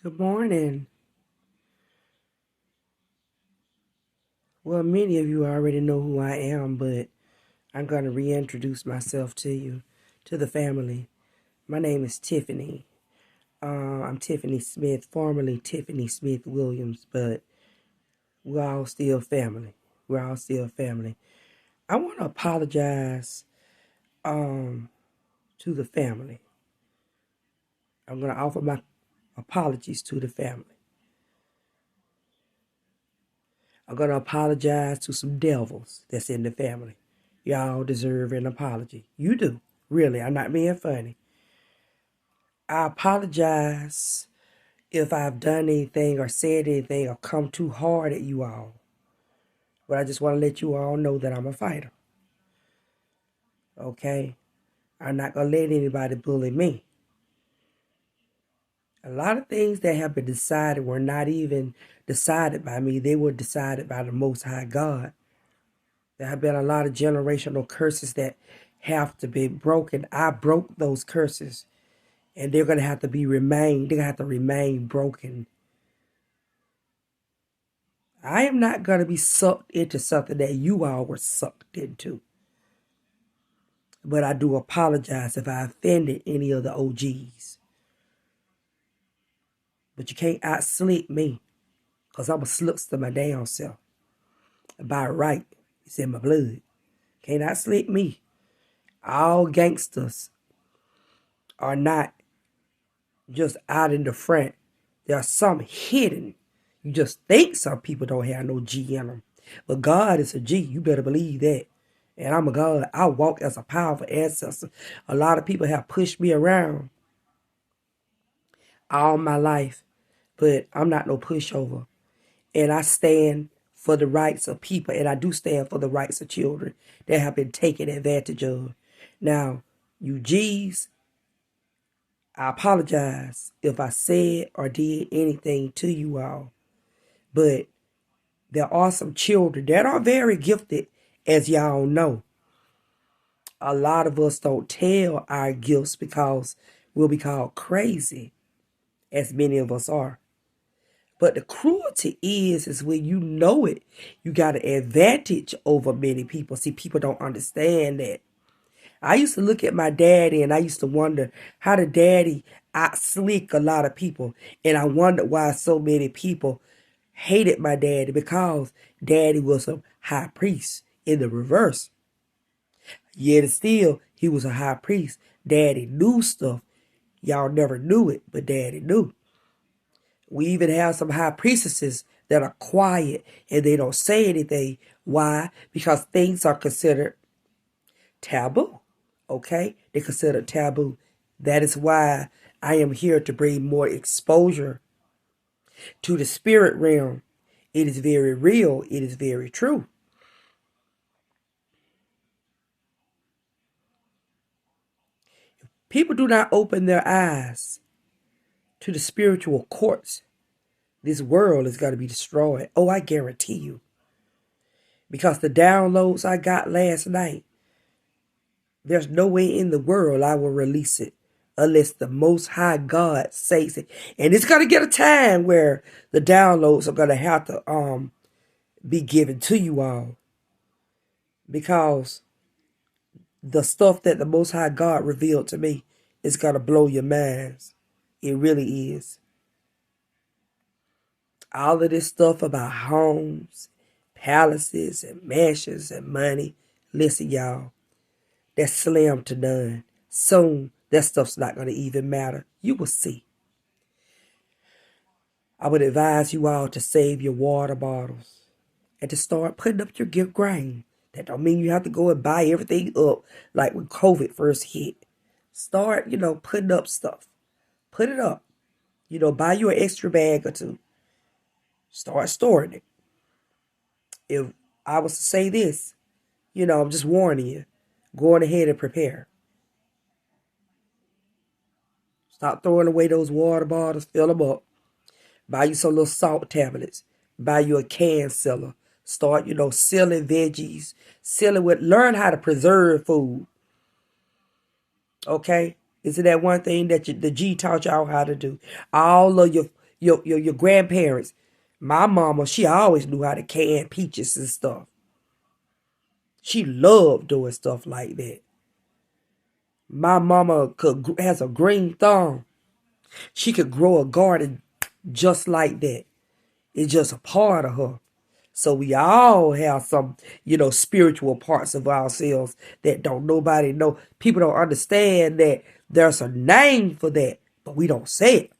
Good morning. Well, many of you already know who I am, but I'm going to reintroduce myself to you, to the family. My name is Tiffany. I'm Tiffany Smith, formerly Tiffany Smith Williams, but we're all still family. We're all still family. I want to apologize to the family. I'm going to offer my apologies to the family. I'm going to apologize to some devils that's in the family. Y'all deserve an apology. You do. Really, I'm not being funny. I apologize if I've done anything or said anything or come too hard at you all. But I just want to let you all know that I'm a fighter. Okay? I'm not going to let anybody bully me. A lot of things that have been decided were not even decided by me. They were decided by the Most High God. There have been a lot of generational curses that have to be broken. I broke those curses. And they're going to have to they're going to have to remain broken. I am not going to be sucked into something that you all were sucked into. But I do apologize if I offended any of the OGs. But you can't out-slick me, because I'm a slickster my damn self. By right, it's in my blood. Can't out-slick me. All gangsters are not just out in the front. There are some hidden. You just think some people don't have no G in them. But God is a G. You better believe that. And I'm a God. I walk as a powerful ancestor. A lot of people have pushed me around all my life. But I'm not no pushover. And I stand for the rights of people. And I do stand for the rights of children that have been taken advantage of. Now, you G's, I apologize if I said or did anything to you all. But there are some children that are very gifted, as y'all know. A lot of us don't tell our gifts because we'll be called crazy, as many of us are. But the cruelty is when you know it, you got an advantage over many people. See, people don't understand that. I used to look at my daddy and I used to wonder how did daddy out slick a lot of people. And I wondered why so many people hated my daddy, because daddy was a high priest in the reverse. Yet still, he was a high priest. Daddy knew stuff. Y'all never knew it, but daddy knew. We even have some high priestesses that are quiet and they don't say anything. Why? Because things are considered taboo. Okay? They're considered taboo. That is why I am here to bring more exposure to the spirit realm. It is very real. It is very true. People do not open their eyes to the spiritual courts. This world is going to be destroyed. Oh, I guarantee you. Because the downloads I got last night, there's no way in the world I will release it unless the Most High God says it. And it's going to get a time where the downloads are going to have to be given to you all. Because the stuff that the Most High God revealed to me is going to blow your minds. It really is. All of this stuff about homes, palaces, and mansions and money. Listen, y'all, that's slim to none. Soon, that stuff's not going to even matter. You will see. I would advise you all to save your water bottles and to start putting up your gift grain. That don't mean you have to go and buy everything up like when COVID first hit. Start, putting up stuff. Put it up. Buy you an extra bag or two. Start storing it. If I was to say this, I'm just warning you. Go on ahead and prepare. Stop throwing away those water bottles. Fill them up. Buy you some little salt tablets. Buy you a can sealer. Start, sealing veggies. Learn how to preserve food. Okay? Isn't that one thing that the G taught y'all how to do? All of your grandparents. My mama, she always knew how to can peaches and stuff. She loved doing stuff like that. My mama has a green thumb. She could grow a garden just like that. It's just a part of her. So we all have some, spiritual parts of ourselves that don't nobody know. People don't understand that there's a name for that, but we don't say it.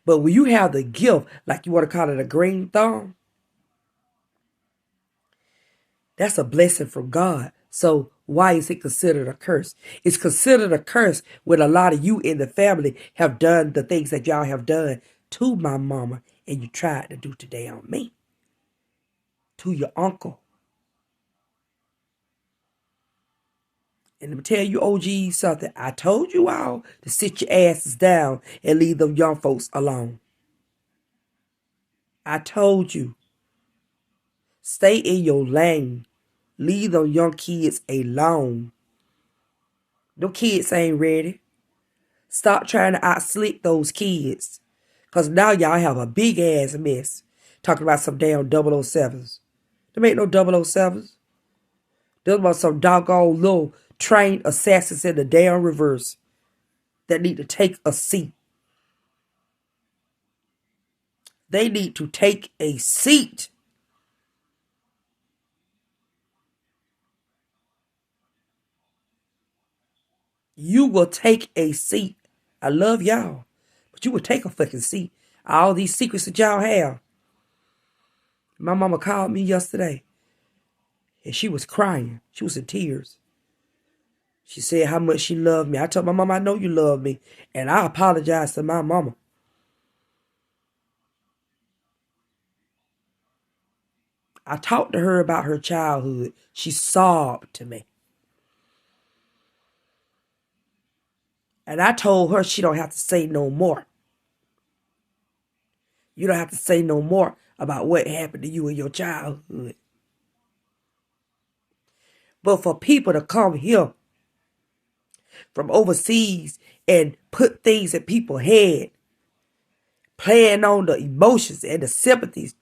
But when you have the gift, like you want to call it a green thumb, that's a blessing from God. So why is it considered a curse? It's considered a curse when a lot of you in the family have done the things that y'all have done to my mama and you tried to do today on me, to your uncle. And let me tell you, OGs, something. I told you all to sit your asses down and leave them young folks alone. I told you. Stay in your lane. Leave them young kids alone. Them kids ain't ready. Stop trying to out-slick those kids. Because now y'all have a big-ass mess. Talking about some damn 007s. There ain't no 007s. There's about some doggone little trained assassins in the damn reverse that need to take a seat. They need to take a seat. You will take a seat. I love y'all, but you will take a fucking seat. All these secrets that y'all have. My mama called me yesterday, and she was crying. She was in tears. She said how much she loved me. I told my mama, I know you love me, and I apologized to my mama. I talked to her about her childhood. She sobbed to me. And I told her she don't have to say no more. You don't have to say no more about what happened to you in your childhood. But for people to come here from overseas and put things in people's head, playing on the emotions and the sympathies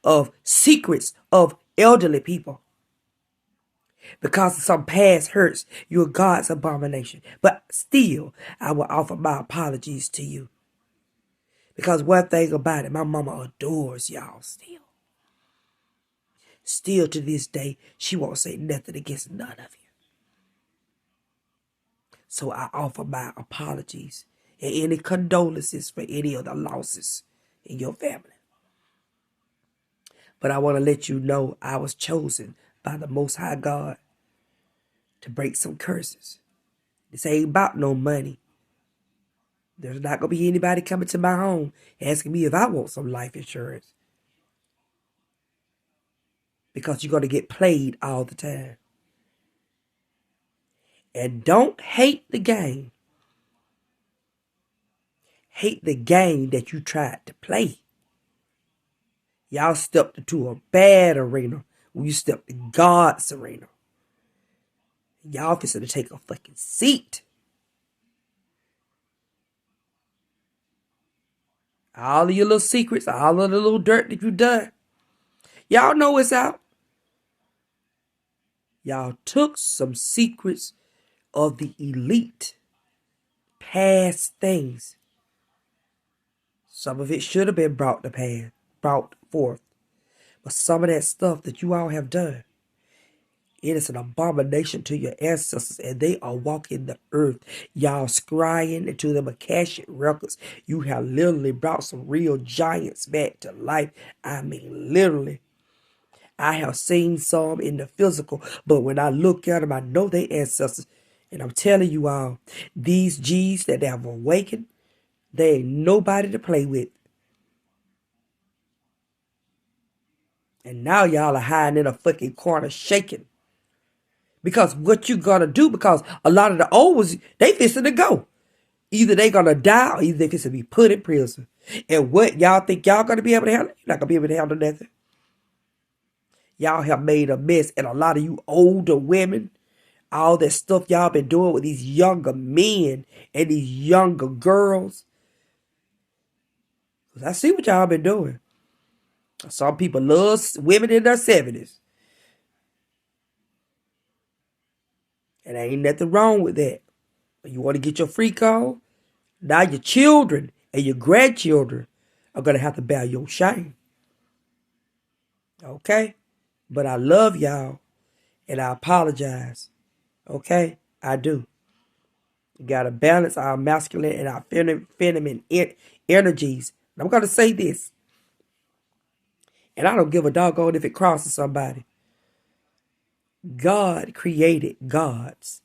of secrets of elderly people. Because of some past hurts, you're God's abomination. But still, I will offer my apologies to you. Because one thing about it, my mama adores y'all still. Still to this day, she won't say nothing against none of you. So I offer my apologies and any condolences for any of the losses in your family. But I want to let you know I was chosen by the Most High God to break some curses. This ain't about no money. There's not going to be anybody coming to my home asking me if I want some life insurance. Because you're going to get played all the time. And don't hate the game. Hate the game that you tried to play. Y'all stepped into a bad arena when you stepped in God's arena. Y'all fixing to take a fucking seat. All of your little secrets, all of the little dirt that you done. Y'all know it's out. Y'all took some secrets of the elite. Past things. Some of it should have been brought forth. But some of that stuff that you all have done, it is an abomination to your ancestors, and they are walking the earth. Y'all scrying into the Akashic records. You have literally brought some real giants back to life. I mean, literally. I have seen some in the physical, but when I look at them, I know they ancestors. And I'm telling you all, these G's that have awakened, they ain't nobody to play with. And now y'all are hiding in a fucking corner shaking. Because what you gonna do, because a lot of the old ones, they fixing to go. Either they gonna die or either they fixing to be put in prison. And what y'all think y'all gonna be able to handle? You're not gonna be able to handle nothing. Y'all have made a mess, and a lot of you older women, all that stuff y'all been doing with these younger men and these younger girls, 'Cause I see what y'all been doing. Some people love women in their 70s. And there ain't nothing wrong with that. But you want to get your free call? Now your children and your grandchildren are going to have to bear your shame. Okay? But I love y'all and I apologize. Okay? I do. You got to balance our masculine and our feminine energies. And I'm going to say this. And I don't give a doggone if it crosses somebody. God created gods.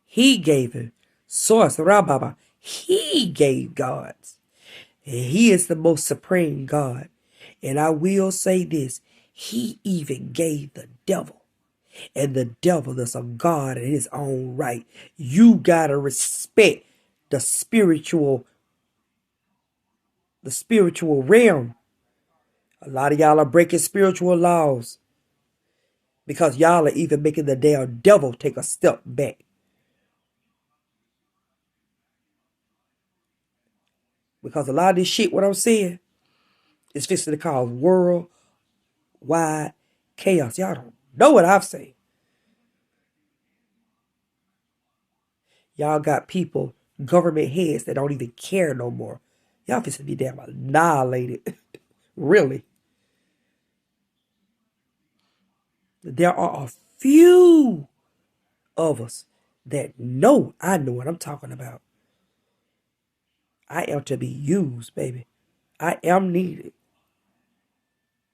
He gave it. Source, Rababa. He gave gods. And he is the most supreme God. And I will say this. He even gave the devil. And the devil is a God in his own right. You got to respect the spiritual realm. A lot of y'all are breaking spiritual laws because y'all are even making the damn devil take a step back. Because a lot of this shit, what I'm saying, is fixing to cause worldwide chaos. Y'all don't know what I've said. Y'all got people, government heads that don't even care no more. Y'all fixing to be damn annihilated. Really. There are a few of us that know I know what I'm talking about. I am to be used, baby. I am needed.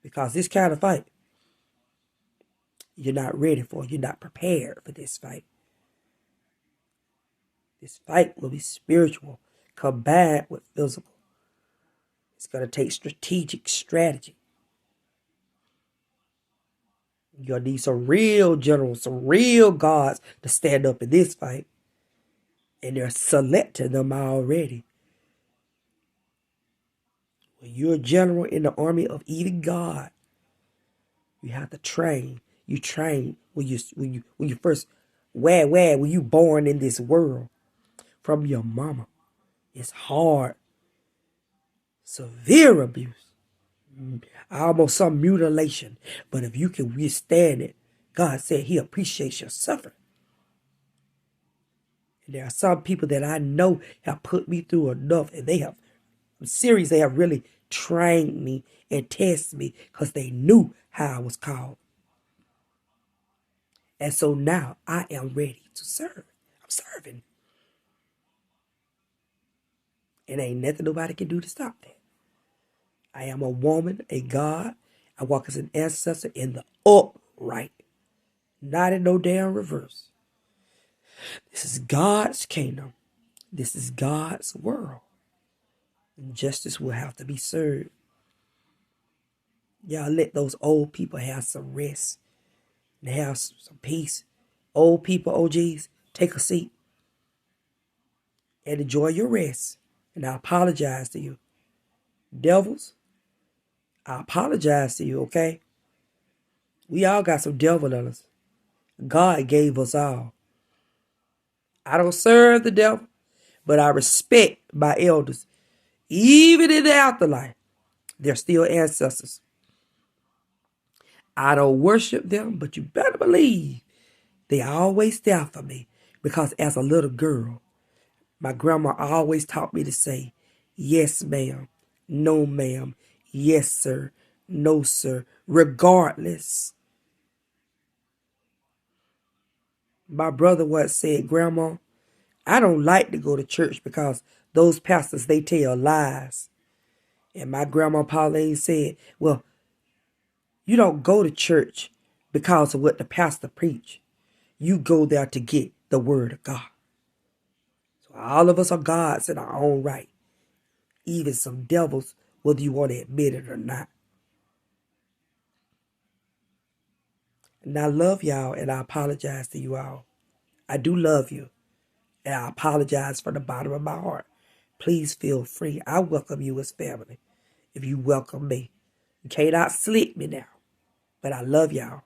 Because this kind of fight, you're not ready for. You're not prepared for this fight. This fight will be spiritual, combined with physical. It's going to take strategic strategy. You're going to need some real generals, some real gods to stand up in this fight. And they're selecting them already. When you're a general in the army of even God, you have to train. You train when you first when you born in this world from your mama. It's hard. Severe abuse. Almost some mutilation. But if you can withstand it, God said he appreciates your suffering. And there are some people that I know have put me through enough, and they have really trained me and tested me because they knew how I was called. And so now I am ready to serve. I'm serving. And ain't nothing nobody can do to stop that. I am a woman, a God. I walk as an ancestor in the upright. Not in no damn reverse. This is God's kingdom. This is God's world. And justice will have to be served. Y'all let those old people have some rest and have some peace. Old people, OGs, take a seat and enjoy your rest. And I apologize to you. Devils, I apologize to you, okay? We all got some devil in us. God gave us all. I don't serve the devil, but I respect my elders. Even in the afterlife, they're still ancestors. I don't worship them, but you better believe they always there for me. Because as a little girl, my grandma always taught me to say, yes, ma'am, no, ma'am, yes, sir, no, sir, regardless. My brother once said, Grandma, I don't like to go to church because those pastors, they tell lies. And my grandma Pauline said, well, you don't go to church because of what the pastor preach. You go there to get the word of God. So all of us are gods in our own right. Even some devils, whether you want to admit it or not. And I love y'all and I apologize to you all. I do love you. And I apologize from the bottom of my heart. Please feel free. I welcome you as family if you welcome me. You can't outslip me now. But I love y'all.